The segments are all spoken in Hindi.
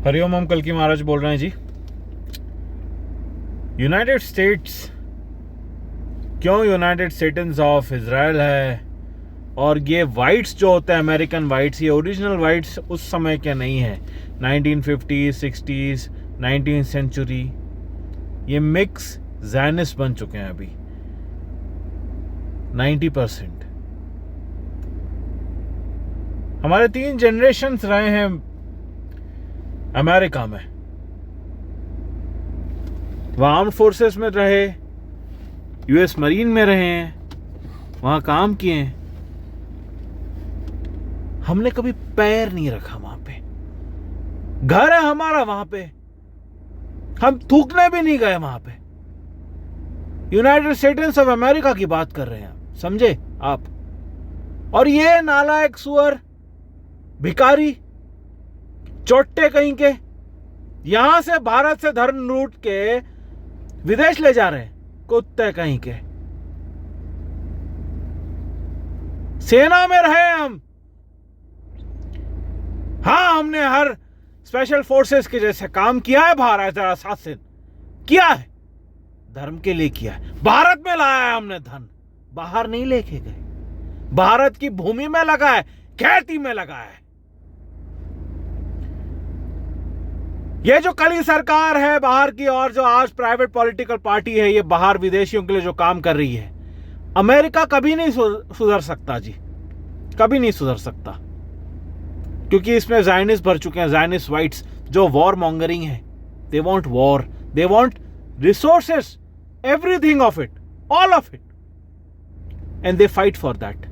हरिओम, हम कल की महाराज बोल रहे हैं जी। यूनाइटेड स्टेट्स क्यों यूनाइटेड स्टेट्स ऑफ इजराइल है, और ये वाइट्स जो होते हैं अमेरिकन वाइट्स, ये ओरिजिनल वाइट्स उस समय के नहीं है। 1950s 60s 19th सेंचुरी ये मिक्स ज़ायनिस्ट बन चुके हैं अभी 90%। हमारे 3 जनरेशन्स रहे हैं अमेरिका में, वहाँ आर्म्ड फोर्सेस में रहे, यूएस मरीन में रहे हैं, वहाँ काम किए हैं। हमने कभी पैर नहीं रखा वहाँ पे। घर है हमारा वहाँ पे, हम थूकने भी नहीं गए वहाँ पे। यूनाइटेड स्टेट्स ऑफ अमेरिका की बात कर रहे हैं, समझे आप। और ये नालायक सुअर भिखारी चोट्टे कहीं के यहां से भारत से धर्म लूट के विदेश ले जा रहे हैं, कुत्ते कहीं के। सेना में रहे हम, हाँ, हमने हर स्पेशल फोर्सेस के जैसे काम किया है। भारत शासन किया है, धर्म के लिए किया है। भारत में लाया है हमने धन, बाहर नहीं लेके गए। भारत की भूमि में लगा है, खेती में लगा है। ये जो कली सरकार है बाहर की, और जो आज प्राइवेट पॉलिटिकल पार्टी है, ये बाहर विदेशियों के लिए जो काम कर रही है, अमेरिका कभी नहीं सुधर सकता जी, कभी नहीं सुधर सकता। क्योंकि इसमें ज़ायनिस्ट भर चुके हैं, ज़ायनिस्ट वाइट्स जो वॉर मॉन्गरिंग है। They want war, they want resources, everything of it, all of it, and they fight for that.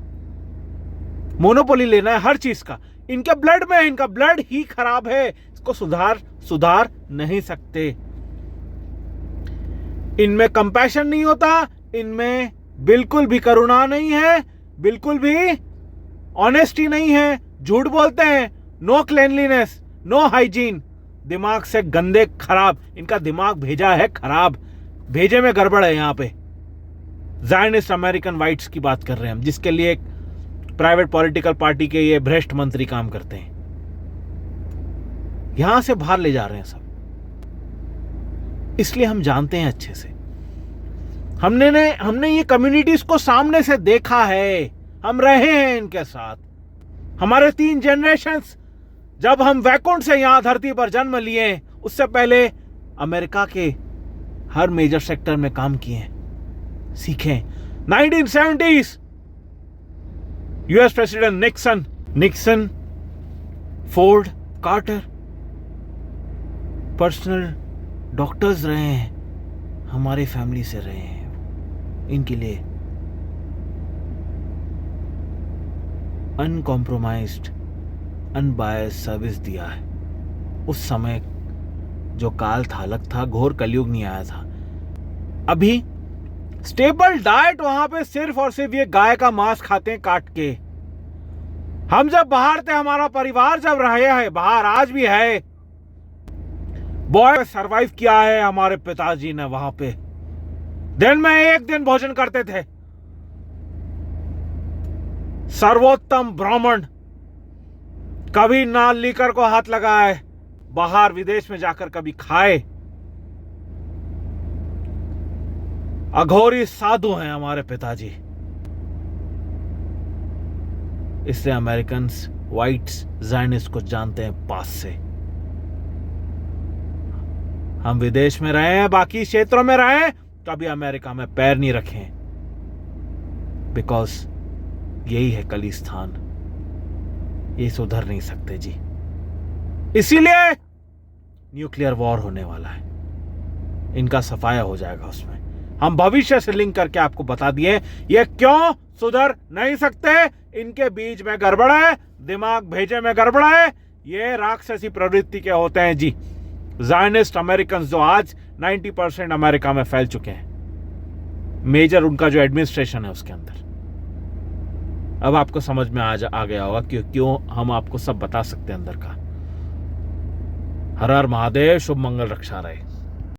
Monopoly लेना है हर चीज का, इनके ब्लड में है, इनका ब्लड ही खराब है, इसको सुधार नहीं सकते। इनमें कंपैशन नहीं होता, इनमें बिल्कुल भी करुणा नहीं है, बिल्कुल भी ऑनेस्टी नहीं है, झूठ बोलते हैं। नो क्लेनलीनेस, नो हाइजीन, दिमाग से गंदे, खराब। इनका दिमाग भेजा है खराब, भेजे में गड़बड़ है। यहां पे ज़ायनिस्ट अमेरिकन वाइट्स की बात कर रहे हैं हम, जिसके लिए एक प्राइवेट पॉलिटिकल पार्टी के ये भ्रष्ट मंत्री काम करते हैं। यहां से बाहर ले जा रहे हैं सब, इसलिए हम जानते हैं अच्छे से। हमने ये कम्युनिटीज को सामने से देखा है, हम रहे हैं इनके साथ। हमारे 3 जनरेशन्स, जब हम वैकुंठ से यहां धरती पर जन्म लिए, उससे पहले अमेरिका के हर मेजर सेक्टर में काम किए हैं, सीखे। 1970s US president Nixon, Ford, Carter personal doctors रहे हैं, हमारी फैमिली से रहे हैं। इनके लिए अनकॉम्प्रोमाइज्ड, अनबायस्ड सर्विस दिया है। उस समय जो काल था, अलग था, घोर कलयुग नहीं आया था। अभी स्टेबल डाइट वहां पे सिर्फ और सिर्फ ये गाय का मांस खाते हैं काट के। हम जब बाहर थे, हमारा परिवार जब रहे है बाहर, आज भी है, बॉय सरवाइव किया है हमारे पिताजी ने वहां पे। दिन में 1 दिन भोजन करते थे। सर्वोत्तम ब्राह्मण, कभी ना लीकर को हाथ लगाए, बाहर विदेश में जाकर कभी खाए। अघोरी साधु हैं हमारे पिताजी। इसलिए अमेरिकन्स, वाइट्स, ज़ायनिस्ट को जानते हैं पास से। हम विदेश में रहे हैं, बाकी क्षेत्रों में रहे हैं, कभी अमेरिका में पैर नहीं रखे, बिकॉज यही है कलिस्थान। ये सुधर नहीं सकते जी। इसीलिए न्यूक्लियर वॉर होने वाला है, इनका सफाया हो जाएगा उसमें। हम भविष्य से लिंक करके आपको बता दिए ये क्यों सुधर नहीं सकते। इनके बीज में गड़बड़ है, दिमाग भेजे में गड़बड़ है, ये राक्षसी प्रवृत्ति के होते हैं जी ज़ायनिस्ट अमेरिकन, जो आज 90% अमेरिका में फैल चुके हैं। मेजर उनका जो एडमिनिस्ट्रेशन है उसके अंदर। अब आपको समझ में आ गया होगा क्यों हम आपको सब बता सकते हैं अंदर का। हर हर महादेव, शुभ मंगल रक्षा रहे।